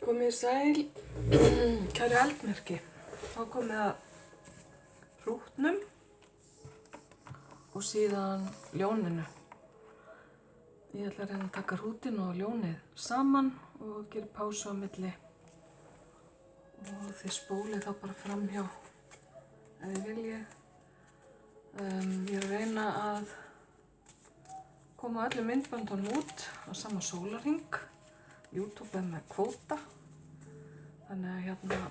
Komið sæl, kæru eldmerki. Þá komið að hrútnum og síðan ljóninu. Ég ætla að reyna að taka hrútin og ljónið saman og gera pásu á milli. Og þið spólið þá bara fram hjá ef þið viljið. Ég er að reyna að koma öllum myndböndunum út á sama sólarhring. YouTube er með kvóta. Þannig að þetta er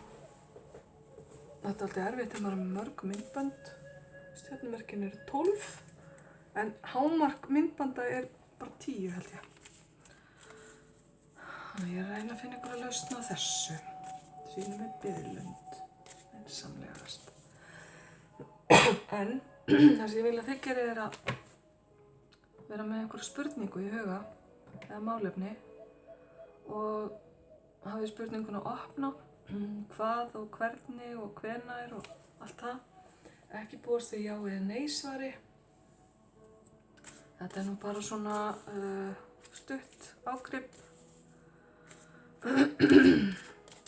alltaf erfitt þegar maður er með mörg myndbönd. Stjörnumerkin eru 12, en hámark myndbanda er bara 10 held ég. Þannig ég er að reyna að finna ykkur að lausna á þessu. Sýnum við biðlund, einsamlegast. En það sem ég vil að þið gerið er að vera með einhverja spurningu í huga eða málefni og hafið spurninguna að opna, hvað og hvernig og hvenær og allt það. Ekki búast við já eða nei svari. Þetta er nú bara svona stutt ágrip.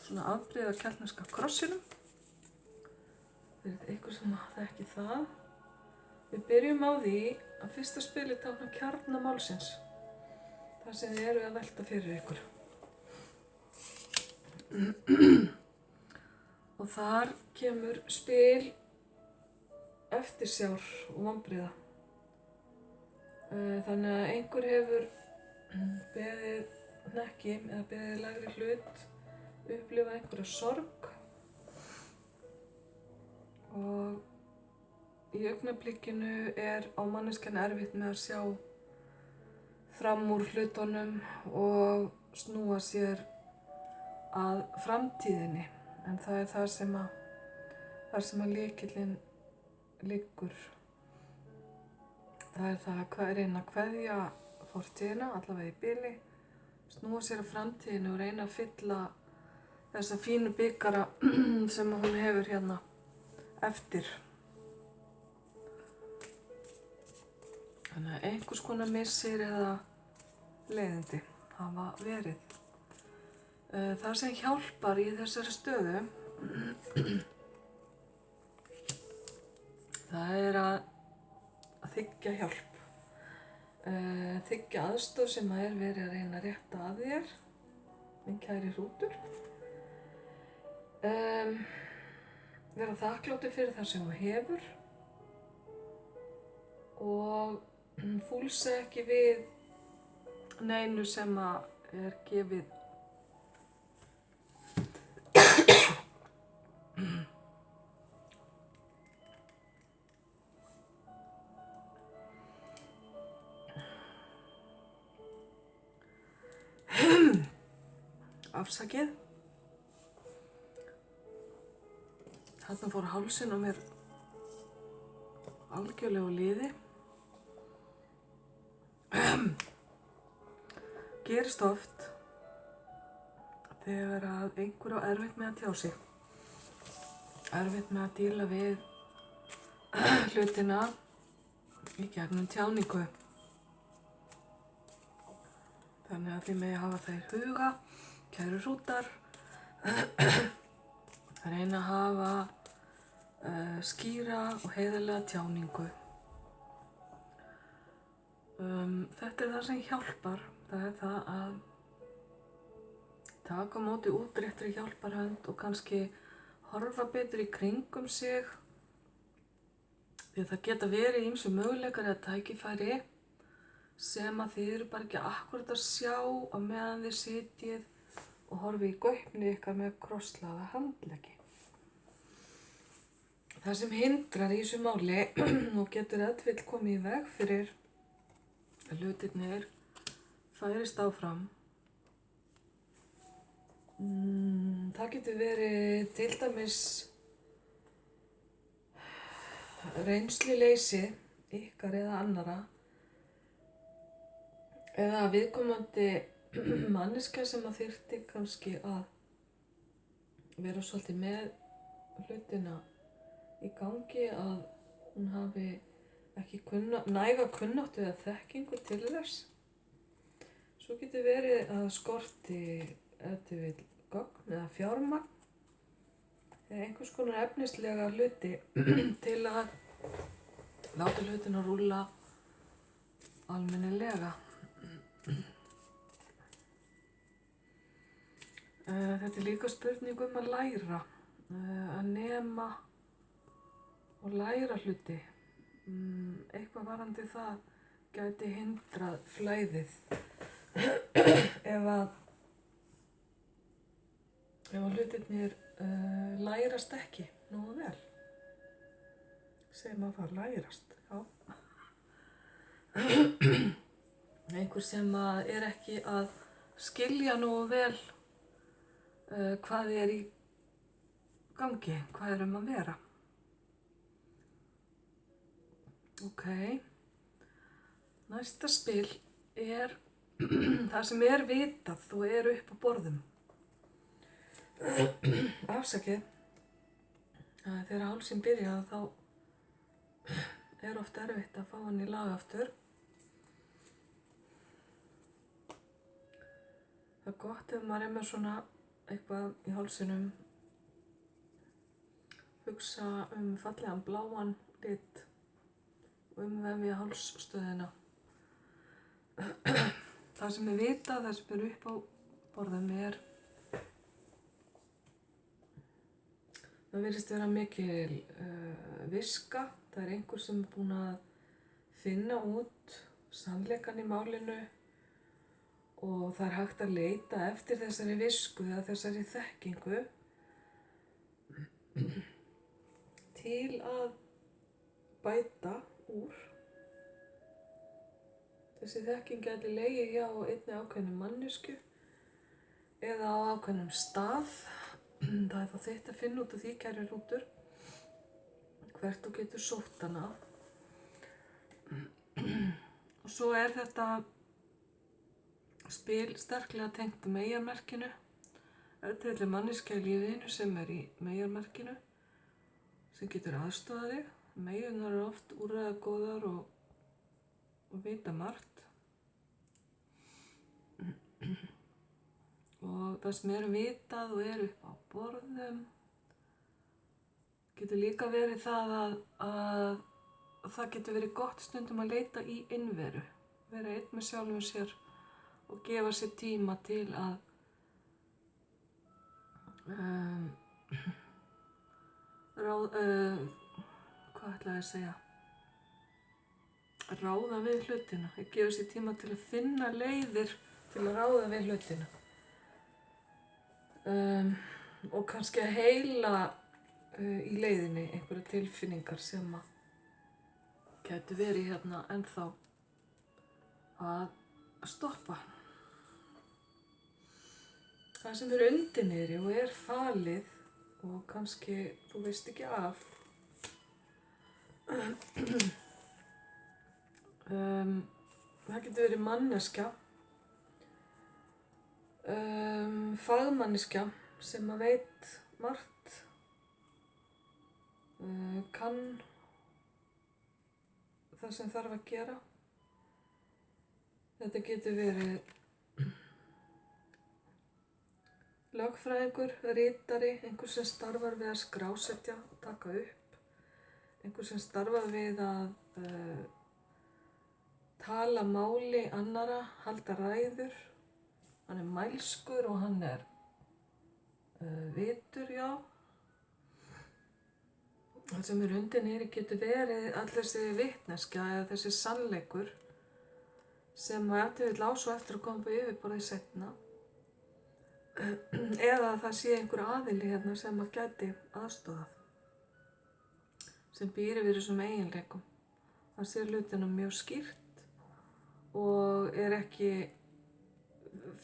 Svona afbrigði af keltneska krossinum. Fyrir ykkur sem þekki það. Við byrjum á því að fyrsta spilið táknar kjarna málsins. Það sem þið eru að velta fyrir ykkur. Og þar kemur spil eftirsjár og vonbrigða. Þannig að einhver hefur beðið hnekki eða beðið lægri hlut, upplifað einhverja sorg og í augnablikinu er á manneskjan erfitt með að sjá fram úr hlutunum og snúa sér að framtíðinni, en það er þar sem að lykillinn liggur. Það er það að reyna að kveðja fortíðina, allavega í bili, snúa sér að framtíðinni og reyna að fylla þessa fínu bikara sem hún hefur hérna eftir. Þannig að einhvers konar missir eða leiðindi hafa verið. Það sem hjálpar í þessari stöðu, það er að þiggja hjálp. Þiggja aðstoð sem er verið að reyna að rétta að þér, minn kæri hrútur. Vera þakkláttur fyrir það sem þú hefur og fúlsa ekki við neinu sem er gefið. Afsakið. Þarna fór hálsinn á mér algjörlega á liði. Gerist oft þegar að einhver á erfitt með að tjá sig. Erfitt með að díla við hlutina í gegnum tjáningu. Þannig að þið megi hafa það í huga, kæru hrútar, reyna að hafa skýra og heiðarlega tjáningu. Þetta er það sem hjálpar. Það er það að taka á móti útréttri hjálparhönd og kannski horfa betur í kringum sig. Því að það geta verið ýmsir möguleikar eða tækifæri sem að þið eru bara ekki akkúrat að sjá á meðan þið sitjið og horfið í gaupnið ykkar með krosslaða handleggi. Það sem hindrar í þessu máli og getur vill komið í veg fyrir að hlutirnir færist áfram. Það getur verið til dæmis reynsluleysi ykkar eða annara eða viðkomandi manneskja sem að þyrfti kannski að vera svolítið með hlutina í gangi, að hún hafi ekki næga kunnáttu eða þekkingu til þess. Svo getur verið að skorti gögn eða fjármagn eða einhvers konar efnislega hluti til að láta hlutina rúlla almennilega. Þetta líka spurning að læra, að nema og læra hluti. Eitthvað varandi það gæti hindrað flæðið ef að hlutirnir lærast ekki nógu vel. Segjum að það lærast, já. Einhver sem ekki að skilja nógu vel hvað í gangi, hvað að vera. Ok, næsta spil það sem vitað og upp á borðum. Afsakið, þegar hálsinn byrjaði þá oft erfitt að fá hann í lag aftur. Það gott ef maður með svona eitthvað í hálsinum, hugsa fallegan bláan lit og vefja hálsstöðina. Það sem vitað, það sem upp á borðum það virðist vera mikil viska. Það einhver sem búinn að finna út sannleikann í málinu og það hægt að leita eftir þessari visku eða þessari þekkingu til að bæta úr. Þessi þekking gæti legið hjá einni ákveðnum manneskju eða á ákveðnum stað. Það þá þitt að finna út af því, kæri rútur, hvert þú getur sótt hana. Og svo þetta spil sterklega tengt meyjarmerkinu. Til manneskja í lífinu sem í meyjarmerkinu sem getur aðstoðað þig. Meyjurnar eru oft úrræðagóðar og vita margt. Og það sem vitað og upp á borðum getur líka verið það að það getur verið gott stundum að leita í innveru. Vera einn með sjálfum sér og gefa sér tíma til að ráða við hlutina. Gefa sér tíma til að finna leiðir til að ráða við hlutina. Og kannski að heila í leiðinni einhverja tilfinningar sem gætu verið hérna ennþá að stoppa. Það sem undir niðri og falið og kannski þú veist ekki af. Það getur verið manneskja, fagmanneskja sem veit margt, kann það sem þarf að gera. Þetta getur verið lögfræðingur, ritari, einhver sem starfar við að skrásetja og taka upp, einhver sem starfar við að tala máli annara, halda ræður. Hann mælskur og hann vitur, já. Það sem undir niðri getur verið all þessi vitneskja eða þessi sannleikur sem ef til vill á svo eftir að koma upp á yfirborðið seinna. Eða það sé einhver aðili hérna sem gæti aðstoðað, sem býr yfir þessum eiginleikum. Það sér hlutina mjög skýrt og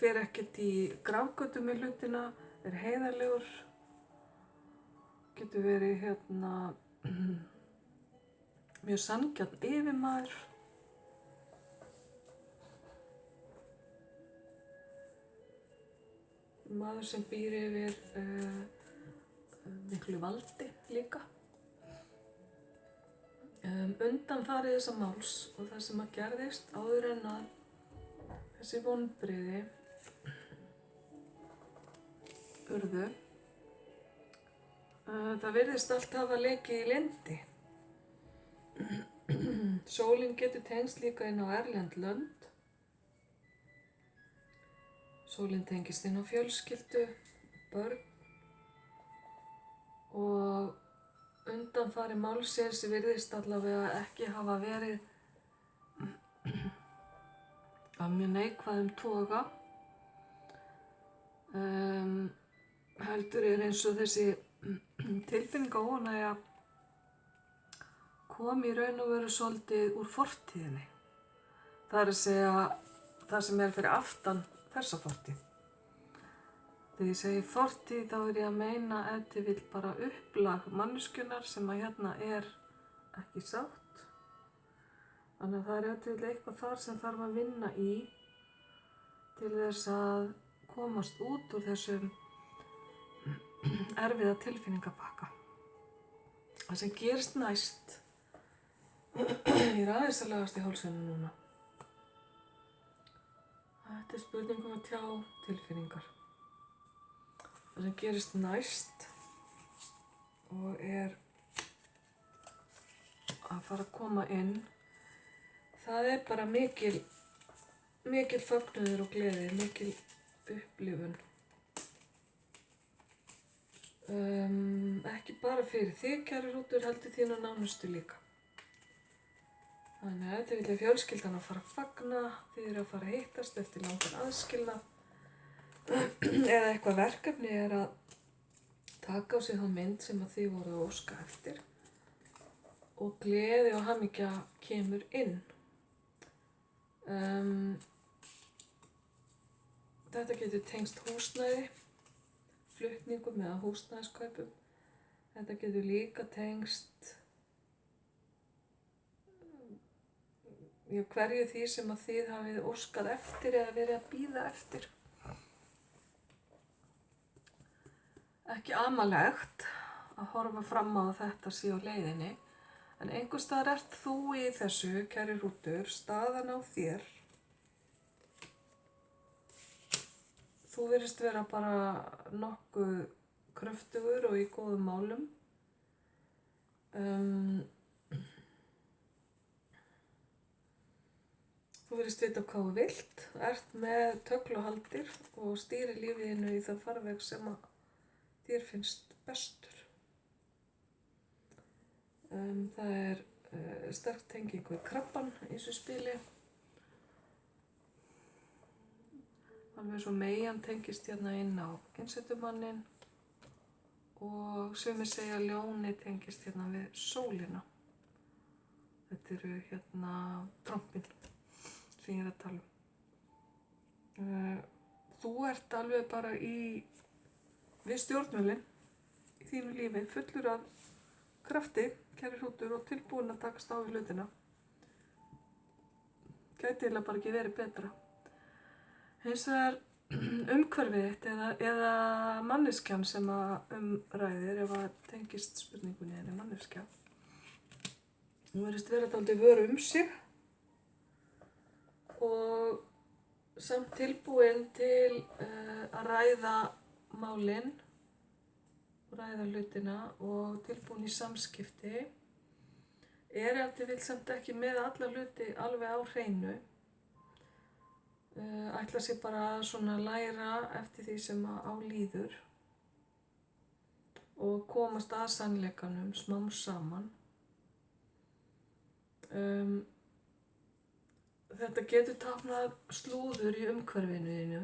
fer ekkert í grafgötu með hlutina, heiðarlegur, getur verið mjög sanngjarn yfirmaður. Maður sem býr yfir miklu valdi líka. Undanfarið þessa máls og það sem gerðist áður en að þessi vonbrigði urðu. Það virðist allt hafa leikið í leyndi. Sólin getur tengst líka inn á erlend lönd. Sólin tengist inn á fjölskyldu, börn og undanfari málsins virðist allavega ekki hafa verið af mjög neikvæðum toga. Heldur eins og þessi tilfinningaóánægja kom í raun og veru svolítið úr fortíðinni. Það er að segja það sem er fyrir aftan þessa fortíð. Þegar ég segi fortíð þá er ég að meina ef til vill bara upplag manneskjunnar sem að hérna er ekki sátt. Þannig að það er ef til vill eitthvað þar sem þarf að vinna í til þess að komast út úr þessum erfiða tilfinningapakka. Það sem gerist næst, ég er aðeins að lagast í hálsinu núna. Þetta er spurning að tjá tilfinningar. Það sem gerist næst og er að fara að koma inn, það er bara mikil fögnuður og gleði, mikil upplifun. Ekki bara fyrir þig, kæri hrútur, heldur þína nánustu líka. Þannig að þið vilja fjölskyldan að fara að fagna, þið eru að fara að hittast eftir langan aðskilnað eða eitthvað verkefni er að taka á sig þá mynd sem að þið voru að óska eftir og gleði og hamingja kemur inn. Þetta getur tengst húsnæði, flutningum eða húsnæðiskaupum. Þetta getur líka tengst hverju því sem að þið hafið óskað eftir eða verið að bíða eftir. Ekki amalegt að horfa fram á að þetta sé á leiðinni, en einhvers staðar ert þú í þessu, kæri hrútur, staðan á þér. Þú virðist vera bara nokkuð kröftugur og í góðum málum. Þú virðist vita hvað þú vilt, ert með tögl og haldir og stýrir lífinu í það farveg sem að þér finnst bestur. Það er sterk tenging við krabbann í þessu spili. Alveg svo meyjan tengist hérna inn á innsetumanninn og sumir segja að ljónið tengist hérna við sólina. Þetta eru hérna trompin sem ég er að tala um. Þú ert alveg bara við stjórnvölinn í þínu lífi, fullur af krafti, kæri hrútur, og tilbúin að takast á við hlutina. Gæti eiginlega bara ekki verið betra. Hins vegar umhverfið þitt eða manneskjan sem að ræðir, ef að tengist spurningunni henni manneskja. Hún virðist vera dálítið vör sig og samt tilbúin til að ræða málin, ræða hlutina og tilbúin í samskipti. Er ef til vill samt ekki með alla hluti alveg á hreinu. Ætla sér bara svona að læra eftir því sem á líður og komast að sannleikanum smám saman. Þetta getur táknað slúður í umhverfinu þínu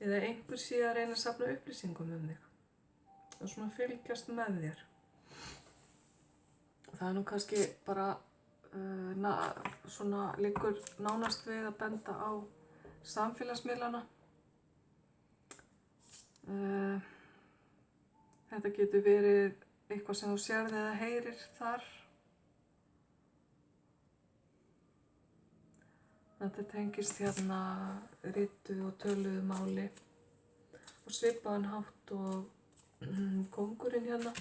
eða einhver sé að reyna að safna upplýsingum þig og svona fylgjast með þér. Það er nú kannski bara svona liggur nánast við að benda á samfélagsmiðlana. Þetta getur verið eitthvað sem þú sérð eða heyrir þar. Þetta tengist hérna rituðu og töluðu máli og svipaðan hátt og kóngurinn hérna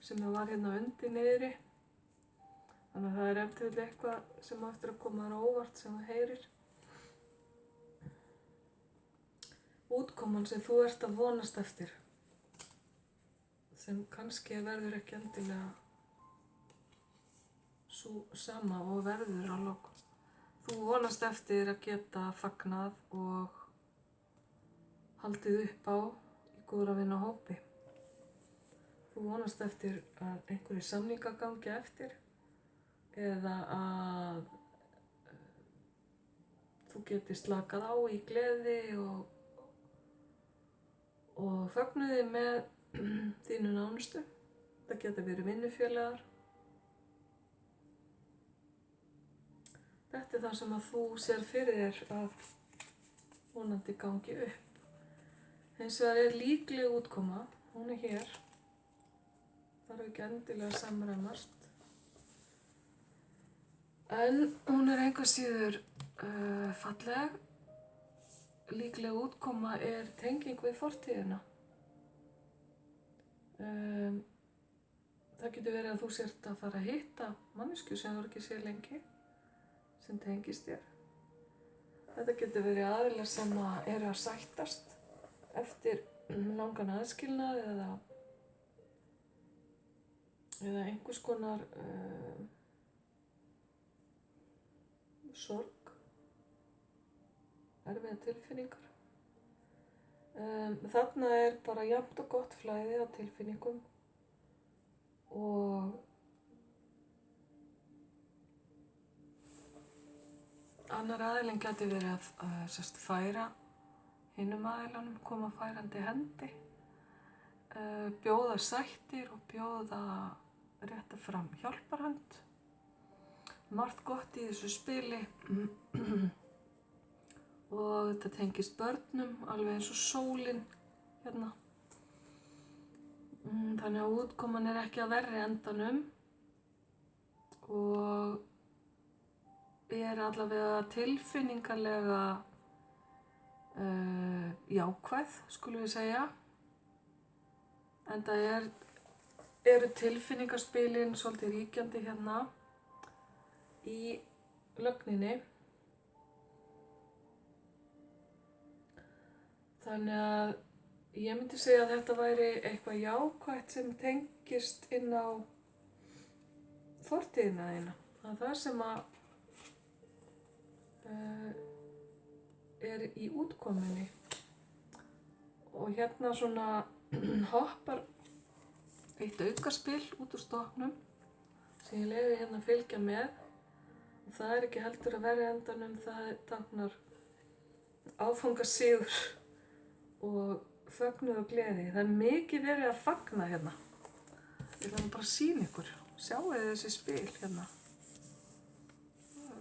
sem var hérna undir niðri. Þannig að það er ef til vill eitthvað sem á eftir að koma þér á óvart sem þú heyrir. Útkoman sem þú ert að vonast eftir sem kannski verður ekki endilega svo sama og verður á lokum. Þú vonast eftir að geta fagnað og haldið upp á í góðra vina hópi. Þú vonast eftir að einhverjir samningar gangi eftir eða að þú getur slakað á í gleði og fögnuði með þínu nánustu. Það geta verið vinnufélagar. Þetta er það sem að þú sér fyrir þér að vonandi gangi upp. Hins vegar er líkleg útkoma, hún er hér. Þarf ekki endilega að samræmast. En hún er engu síður falleg. Líkleg útkoma er tenging við fortíðina. Það getur verið að þú sért að fara að hitta manneskju sem þú ekki séð lengi, sem tengist þér. Þetta getur verið aðilar sem eru að sættast eftir langan aðskilnað eða einhvers konar sorg, erfiðar tilfinningar. Þarna er bara jafnt og gott flæði af tilfinningum og annar aðilinn gæti verið að færa hinum aðilanum, koma færandi hendi, bjóða sættir og bjóða rétta fram hjálparhönd. Margt gott í þessu spili og þetta tengist börnum, alveg eins og sólin hérna. Þannig að útkoman er ekki að verri endanum og er allavega tilfinningarlega jákvæð, skulum við segja. Enda eru tilfinningarspilin svolítið ríkjandi hérna í lögninni. Þannig að ég myndi segja að þetta væri eitthvað jákvætt sem tengist inn á fortíðina þína. Það er það sem er í útkomunni. Og hérna svona hoppar eitt aukaspil út úr stoknum sem ég leyfi hérna að fylgja með. Og það er ekki heldur að verri endanum, það táknar áfangasigur og fögnuð og gleði. Það er mikið verið að fagna hérna. Ég ætla bara að sýna ykkur. Sjáu þið þessi spil hérna.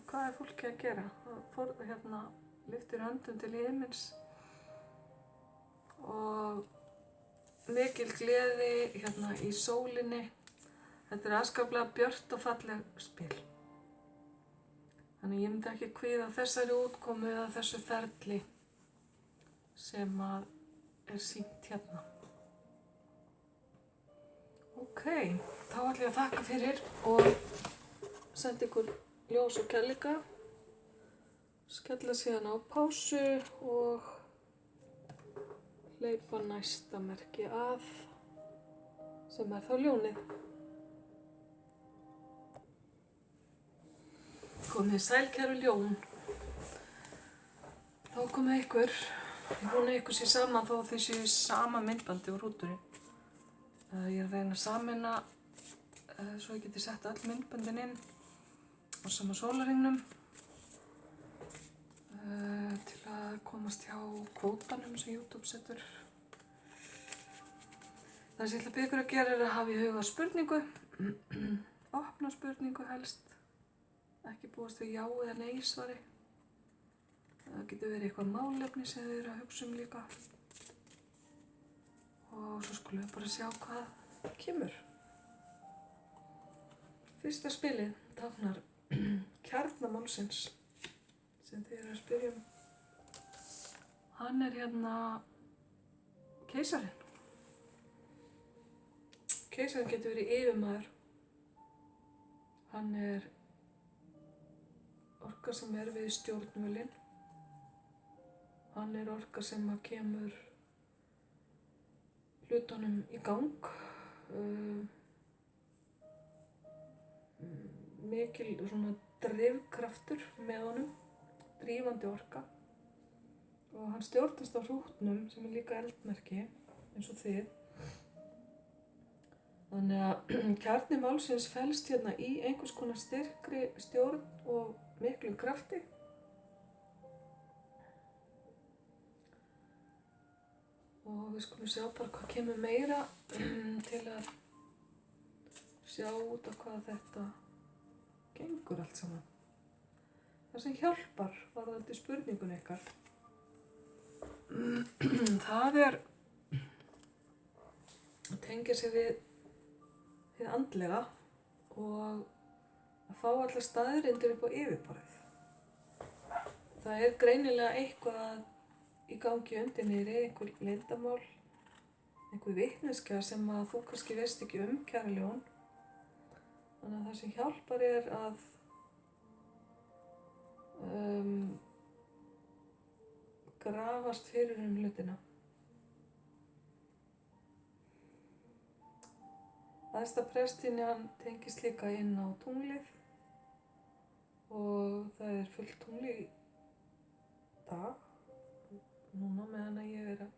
Hvað er fólki að gera? Það hérna lyftir höndum til himins og mikil gleði hérna í sólinni. Þetta er afskaplega björt og falleg spil. Þannig ég myndi ekki kvíða þessari útkomu eða þessu ferli sem að er sýnt hérna. Ok, þá ætla ég að þakka fyrir og senda ykkur ljós og kærleika. Skella síðan á pásu og hleypa næsta merki að, sem er þá ljónið. Komið sæl kæru ljón. Þá komið ykkur. Ég vona ykkur sé saman þó þið séu sama myndbandi úr rútunni. Ég er að reyna að sameina svo ég geti sett öll myndböndin inn á sama sólarhringnum til að komast hjá kvótanum sem YouTube setur. Það sem ég ætla að biðja ykkur að gera er að hafa í huga spurningu, opna spurningu helst, ekki búast við já eða nei svari. Það getur verið eitthvað málefni sem þið eru að hugsa líka. Og svo skulum við bara sjá hvað kemur. Fyrsta spilið táknar kjarna málsins sem þið eru að spyrja um. Hann er hérna keisarinn. Keisarinn getur verið yfirmaður. Hann er orka sem er við stjórnvölinn. Hann er orka sem kemur hlutunum í gang mikil svona drifkraftur með honum, drífandi orka, og hann stjórnast á hrútnum sem líka eldmerki eins og þið. Þannig að kjarni málsins felst hérna í einhvers konar styrkri stjórn og miklu krafti. Og við skulum sjá bara hvað kemur meira til að sjá út á hvað þetta gengur allt saman. Það sem hjálpar varðandi spurningun ykkar, það er að tengja sig við hið andlega og að fá allar staðreyndir upp á yfirborðið. Það er greinilega eitthvað í gangi undir niðri, einhver leyndarmál, einhver vitneskja sem að þú kannski veist ekki kæra ljón. Þannig að það sem hjálpar er að grafast fyrir hlutina. Æðsta prestinjan tengist líka inn á tunglið og það er fullt tungl í dag, núna meðan að ég er að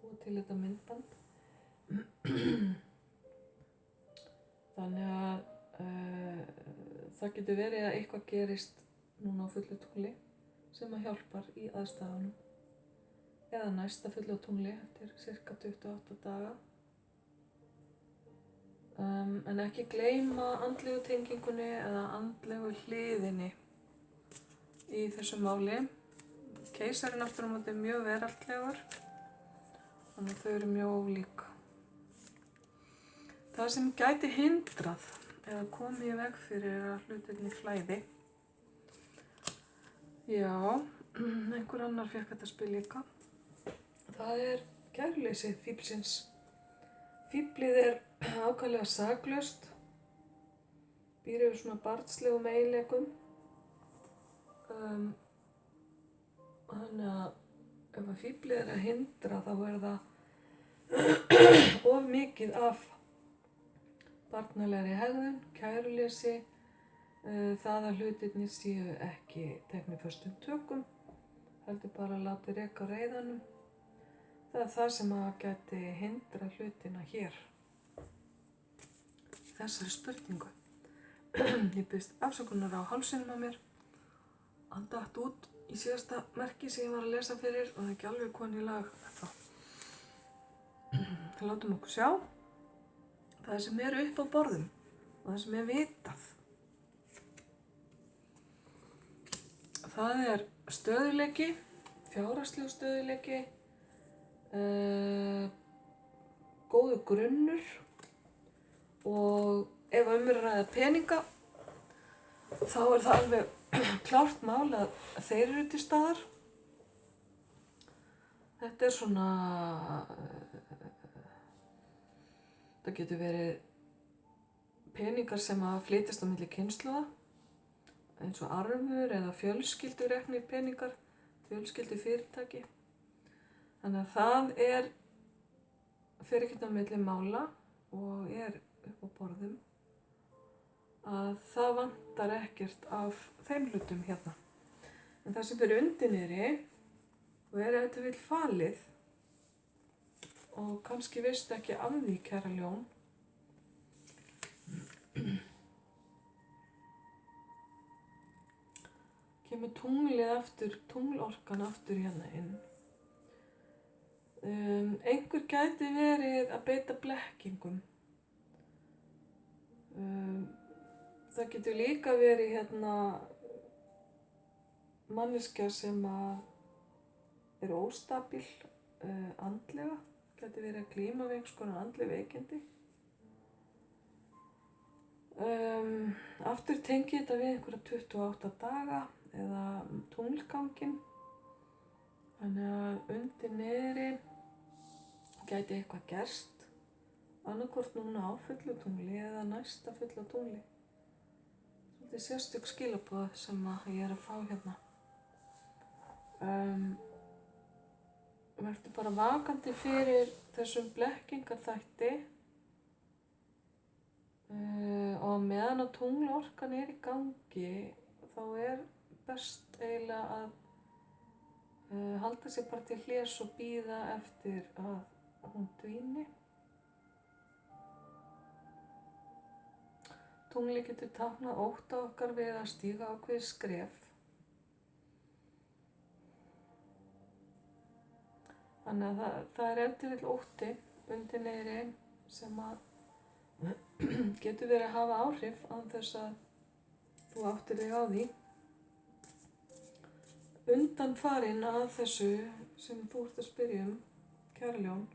búa til þetta myndband. Þannig að það getur verið að eitthvað gerist núna á fullu tungli sem að hjálpar í aðstæðunum, eða næsta fullu tungli eftir cirka 28 daga. En ekki gleyma andlegu tengingunni eða andlegu hliðinni í þessu máli. Keisarinn aftur á móti er mjög veraldlegur, þannig að þau eru mjög ólík. Það sem gæti hindrað eða komið í veg fyrir að hlutirnir flæði. Já, einhver annar fékk þetta spil líka. Það er kæruleysið fíflsins. Fíflið er ákaflega saklaust, býr yfir svona barnslegum eiginleikum. Þannig að ef að fíflið er að hindra þá er það of mikið af barnalegri hegðun, kæruleysi, það að hlutirnir séu ekki teknir föstum tökum, heldur bara að láta reka á reiðanum. Það er það sem að gæti hindra hlutina hér. Þessari spurningu. Ég biðst afsökunar á hálsinum á mér. Hann datt út í síðasta merki sem ég var að lesa fyrir og það er ekki alveg komið í lag þá. Látum okkur sjá það sem er upp á borðum og það sem er vitað. Það er stöðugleiki, fjárhagslegur stöðugleiki, góður grunnur og ef er að ræða peninga þá er það alveg klárt mál að þeir eru til staðar. Þetta er svona, það getur verið peningar sem að flytjast á milli kynslóða, eins og arfur eða fjölskyldureknir peningar, fjölskyldufyrirtæki. Þannig að það fer ekkert á milli mála og er upp á borðum að það vantar ekkert af þeim hlutum hérna. En það sem er undir niðri og er ef þetta vill falið og kannski veist ekki af því, kæra ljón, kemur tunglið aftur, tunglorkan aftur hérna inn. Einhver gæti verið að beita blekkingum. Það getur líka verið hérna manneskja sem er óstabil andlega, gæti verið að glíma við einhvers konar andleg veikindi. Aftur tengi þetta við einhverja 28 daga eða tunglganginn. Þannig að undir niðri gæti eitthvað gerst, annarkvort núna á fullu tungli eða næsta fulla tungli. Þetta er sérstök skilaboð sem ég er að fá hérna. Vertu bara vakandi fyrir þessum blekkingarþætti Og meðan að tunglorkan í gangi þá best eiginlega að halda sig bara til hlés og bíða eftir að hún dvíni. Tungli getur táknað ótta okkar við að stíga ákveðið skref. Þannig að það ef til vill ótti undir niðri sem að getur verið að hafa áhrif án þess að þú áttir þig á því. Undanfarinn að þessu sem þú ert að spyrja kæra ljón,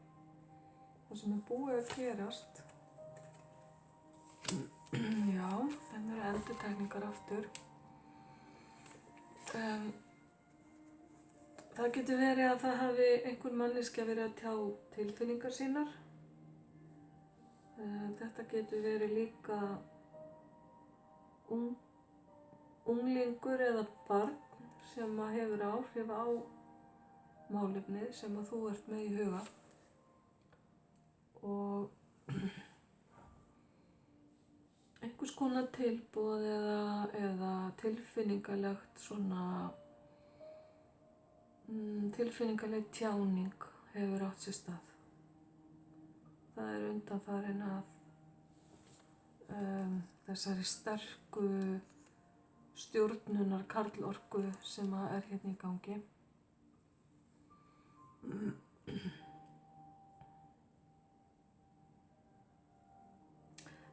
það sem búið að gerast. Já, þeim endurtekningar aftur. Það getur verið að það hafi einhver manneskja verið að tjá tilfinningar sínar. Þetta getur verið líka unglingur eða barn sem hefur áhrif á málefnið sem að þú ert með í huga. Og einhvers konar tilboð eða tilfinningalegt tilfinningaleg tjáning hefur átt sér stað. Það undanfarinn að þessari sterku stjórnunar karlorku sem hérna í gangi.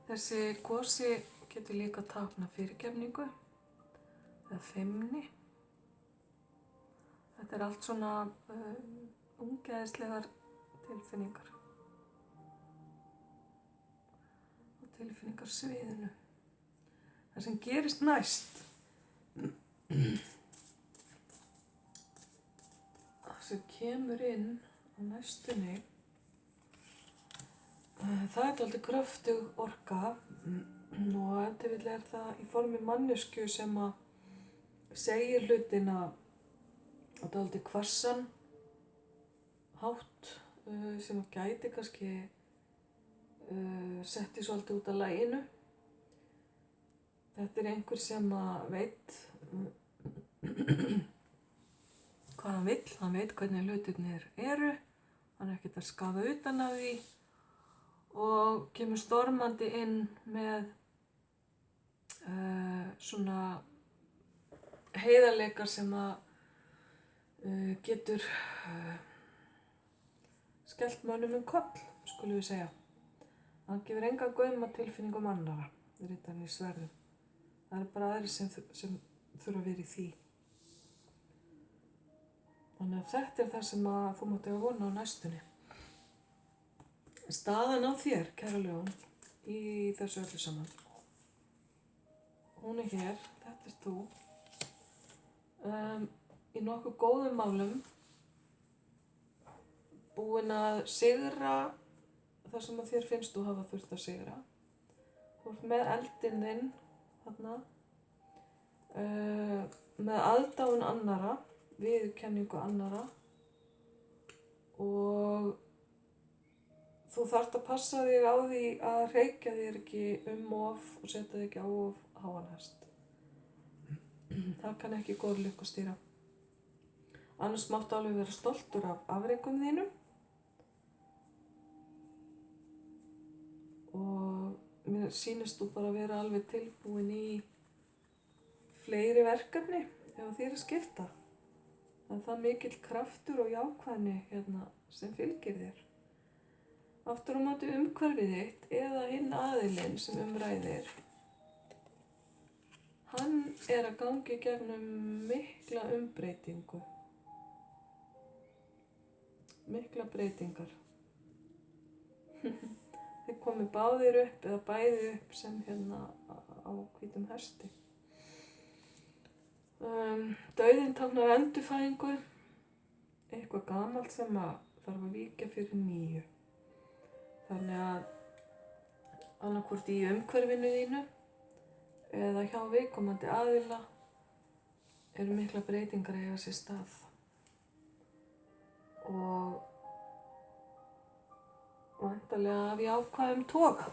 Þessi gosi getur líka táknað fyrirgefningu eða feimni. Þetta allt svona ungæðislegar tilfinningar og tilfinningarsviðinu. Það sem gerist næst, það sem kemur inn á næstunni, það dálítið kröftug orka og ef til vill það í formi manneskju sem að segir hlutina á dálítið hvassan hátt sem að gæti kannski setti svolítið út af laginu. Þetta einhver sem að veit hvað hann vill, hann veit hvernig hlutirnir eru, hann ekkert að skafa utan af því og kemur stormandi inn með svona heiðarleikar sem að getur skellt mönnum koll, skulum við segja. Hann gefur engan gaum að tilfinningum annarra, ritarinn í Sverðum. Það bara aðrir sem þurfa að vera í því. Þannig að þetta það sem að þú mátt eiga vona á næstunni. Staðan á þér, kæra ljón, í þessu öllu saman. Hún hér, þetta þú. Í nokkuð góðum málum, búin að sigra það sem að þér finnst þú hafa þurft að sigra. Þú ert með eldinn þinn, þarna, með aðdáun annarra, viðurkenningu annarra og þú þarft að passa þig á því að hreykja þér ekki of og setja þig ekki á of háan hest. Það kann ekki góð lukkustýra. Annars máttu alveg vera stoltur af afrekum þínum og mér sýnist þú bara vera alveg tilbúin í fleiri verkefni ef þér skipta. Það er mikill kraftur og jákvæðni hérna sem fylgir þér. Aftur á móti umhverfið þitt eða hinn aðilinn sem ræðir, hann að gangi gegnum mikla umbreytingu. Mikla breytingar. Þeir komu báðir upp eða bæði upp sem hérna á hvítum hesti. Dauðinn táknar endurfæðingu, eitthvað gamalt sem að þarf að víkja fyrir nýju. Þannig að annaðhvort í umhverfinu þínu eða hjá viðkomandi aðila mikla breytingar að eiga sér stað. Og væntanlega af jákvæðum toga.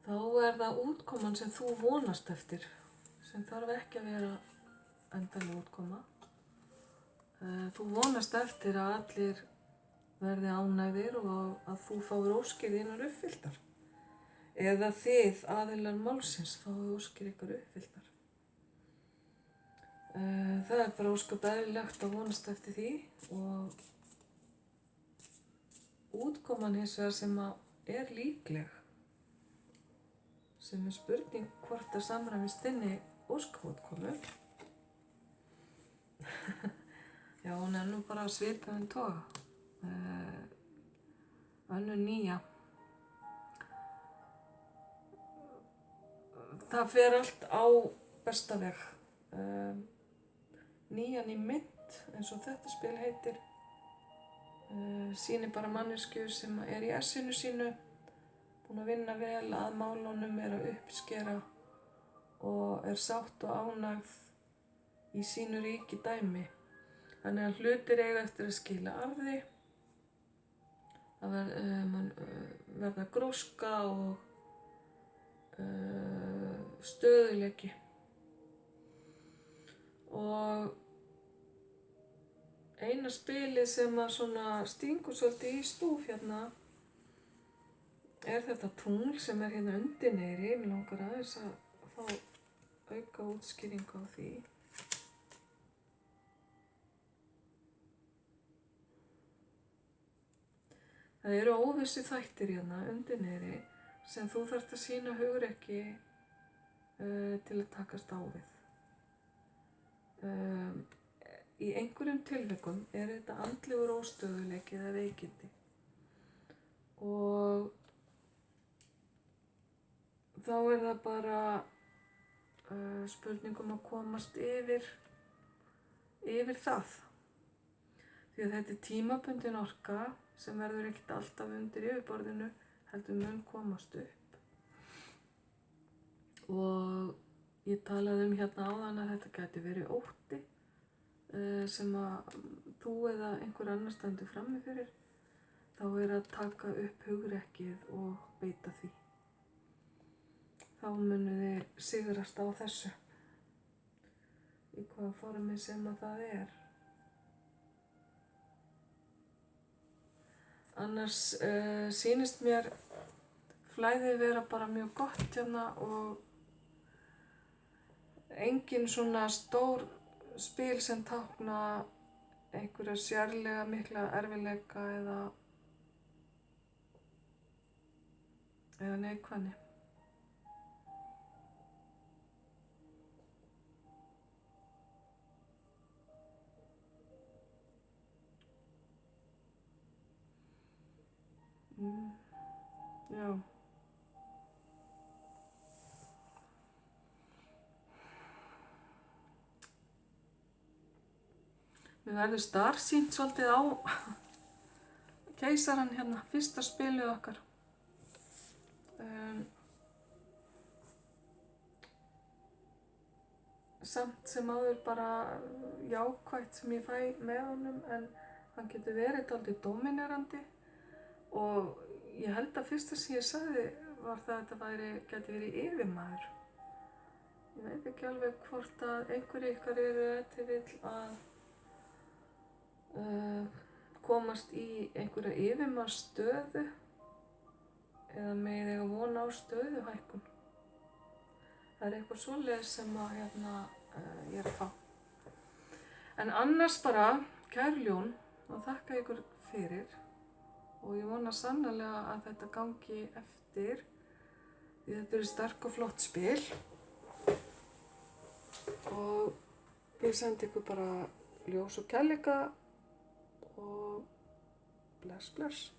þá það útkoman sem þú vonast eftir, sem þarf ekki að vera endalega útkoma. Þú vonast eftir að allir verði ánægðir og að þú fáir óskir þínar uppfylltar. Eða þið, aðilar málsins, fáið óskir ykkar uppfylltar. Það bara ósköp eðlilegt að vonast eftir því og útkoman hins vegar sem líkleg, sem spurning hvort það samræmist þinni óskaútkomu. Já, hún nú bara svipaðum toga. Önnur nýja. Það fer allt á besta veg. Nýjan í mynd, eins og þetta spil heitir, sýnir bara manneskju sem í essinu sínu, búin að vinna vel að málunum, að uppskera og sátt og ánægð í sínu ríki dæmi. Þannig að hlutir eiga eftir að skila arði, að verða gróska og stöðugleiki. Og eina spilið sem svona stingur svolítið í stúf hérna þetta tungl sem hérna undir niðri. Mig langar aðeins að fá auka útskýringu á því. Það eru óvissu þættir hérna undir niðri sem þú þarft að sýna hugrekki til að takast á við. Í einhverjum tilvikum þetta andlegur óstöðuleiki eða veikindi og þá það bara spurningum að komast yfir það. Því að þetta tímabundin orka sem verður ekkert alltaf undir yfirborðinu, heldur mun komast upp. Og ég talaði hérna áðan að þetta gæti verið ótti sem að þú eða einhver annar stendur frammi fyrir. Þá að taka upp hugrekkið og beita því. Þá munu þið sigrast á þessu, í hvaða formi sem að það Annars sýnist mér flæðið vera bara mjög gott hérna og engin svona stór spil sem tákna einhverja sérlega mikla erfiðleika eða neikvæðni. Já. Mér verður starsýnt svolítið á keisarann hérna, fyrsta spilið okkar. Samt sem áður bara jákvætt sem ég fæ með honum, en hann getur verið dálítið dóminerandi og ég held að fyrsta sem ég sagði var það að þetta gæti verið yfirmaður. Ég veit ekki alveg hvort að einhverju ykkar eru til vill að komast í einhverja yfirmannsstöðu eða með eiga von á stöðuhækkun. Það eitthvað svoleiðis sem að ég að fá. En annars bara, kæru ljón, og þakka ykkur fyrir og ég vona sannarlega að þetta gangi eftir því þetta eru sterk og flott spil og ég sendi ykkur bara ljós og kærleika og bless bless.